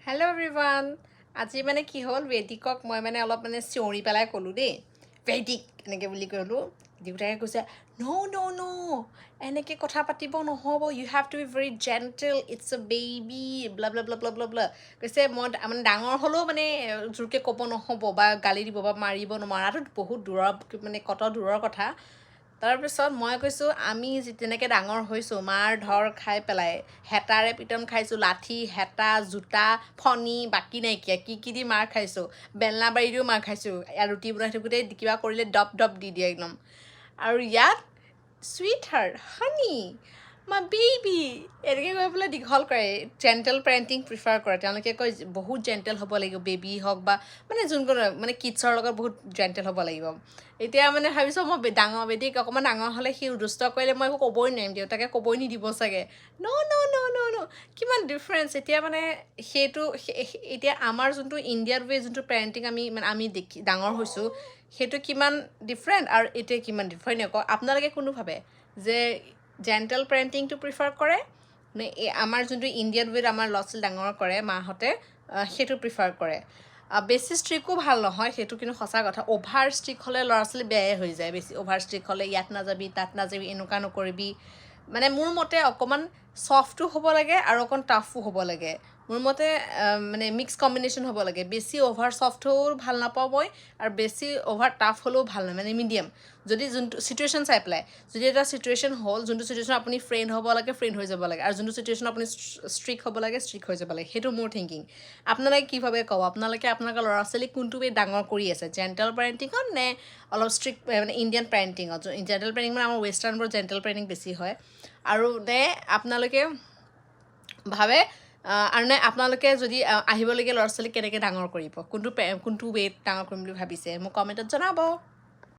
Hello everyone. আজি মানে কি হ'ল বেদিকক মই মানে অলপ মানে চিঞৰি পেলাই ক'লো দেই বেদিক এনেকৈ বুলি ক'লো দেউতাকে কৈছে no এনেকৈ কথা পাতিব নহ'ব you have to be very gentle it's a baby blah blah blah blah blah blah কৈছে মই মানে ডাঙৰ হ'লেও মানে জোৰকৈ ক'ব নহ'ব বা গালি দিব বা মাৰিব মৰাটো বহুত দূৰৰ মানে কত দূৰৰ কথা তাৰপিছত মই কৈছোঁ আমি যেনেকৈ ডাঙৰ হৈছোঁ মাৰ ধৰ খাই পেলাই হেতাৰে পিটন খাইছোঁ লাঠি হেতা জোতা ফণি বাকী নাইকিয়া কি দি মাৰ খাইছোঁ বেলনা বাৰী দিও মাৰ খাইছোঁ ৰুটি বনাই থাকোঁতে কিবা কৰিলে ডপ দি দিয়ে একদম আৰু ইয়াত চুইট হাৰ্ট হানি মা বেবি এনেকৈ কৈ পেলাই দীঘল কৰে জেণ্টেল পেৰেণ্টিং প্ৰিফাৰ কৰে তেওঁলোকে কয় বহুত জেণ্টেল হ'ব লাগিব বেবী হওক বা মানে যোনকোনো মানে কিডছৰ লগত বহুত জেণ্টেল হ'ব লাগিব এতিয়া মানে ভাবিছোঁ মই বেদিক অকণমান ডাঙৰ হ'লে সি দুষ্ট কৰিলে মই একো ক'বই নোৱাৰিম দেউতাকে ক'বই নিদিব চাগে ন কিমান ডিফাৰেঞ্চ এতিয়া মানে সেইটো এতিয়া আমাৰ যোনটো ইণ্ডিয়াৰ ৱে যোনটো পেৰেণ্টিং আমি দেখি ডাঙৰ হৈছোঁ সেইটো কিমান ডিফাৰেণ্ট আৰু এতিয়া কিমান ডিফাৰেণ্ট হয় নকওঁ আপোনালোকে কোনো ভাবে যে জেণ্টেল পেৰেণ্টিংটো প্ৰিফাৰ কৰে নে আমাৰ যোনটো ইণ্ডিয়ান ৱেত আমাৰ ল'ৰা ছোৱালী ডাঙৰ কৰে মাহঁতে সেইটো প্ৰিফাৰ কৰে বেছি ষ্ট্ৰিকো ভাল নহয় সেইটো কিন্তু সঁচা কথা অ'ভাৰ ষ্ট্ৰিক হ'লে ল'ৰা ছোৱালী বেয়াই হৈ যায় বেছি অ'ভাৰ ষ্ট্ৰিক হ'লে ইয়াত নাযাবি তাত নাযাবি এনেকুৱা নকৰিবি মানে মোৰ মতে অকণমান ছফ্টো হ'ব লাগে আৰু অকণ টাফো হ'ব লাগে মোৰ মতে মানে মিক্স কম্বিনেশ্যন হ'ব লাগে বেছি অ'ভাৰ ছফ্টও ভাল নাপাওঁ মই আৰু বেছি অ'ভাৰ টাফ হ'লেও ভাল নহয় মানে মিডিয়াম যদি যোনটো চিটুৱেশ্যন চাই পেলাই যদি এটা চিটুৱেশ্যন হ'ল যোনটো চিটুৱেশ্যন আপুনি ফ্ৰেণ্ড হ'ব লাগে ফ্ৰেণ্ড হৈ যাব লাগে আৰু যোনটো চিটুৱেশ্যন আপুনি ষ্ট্ৰিক হ'ব লাগে ষ্ট্ৰিক হৈ যাব লাগে সেইটো মোৰ থিংকিং আপোনালোকে কি ভাবে কওঁ আপোনালোকে আপোনালোকৰ ল'ৰা ছোৱালীক কোনটো ৱে ডাঙৰ কৰি আছে জেণ্টেল পেৰেণ্টিঙত নে অলপ ষ্ট্ৰিক্ট মানে ইণ্ডিয়ান পেৰেণ্টিঙত জেণ্টেল পেৰেণ্টিং মানে আমাৰ ৱেষ্টাৰ্ণবোৰ জেণ্টেল পেৰেণ্টিং বেছি হয় আৰু নে আপোনালোকে ভাবে আৰু নে আপোনালোকে যদি আহিবলগীয়া ল'ৰা ছোৱালীক কেনেকৈ ডাঙৰ কৰিব কোনটো ৱেত ডাঙৰ কৰিম বুলি ভাবিছে মোক কমেণ্টত জনাব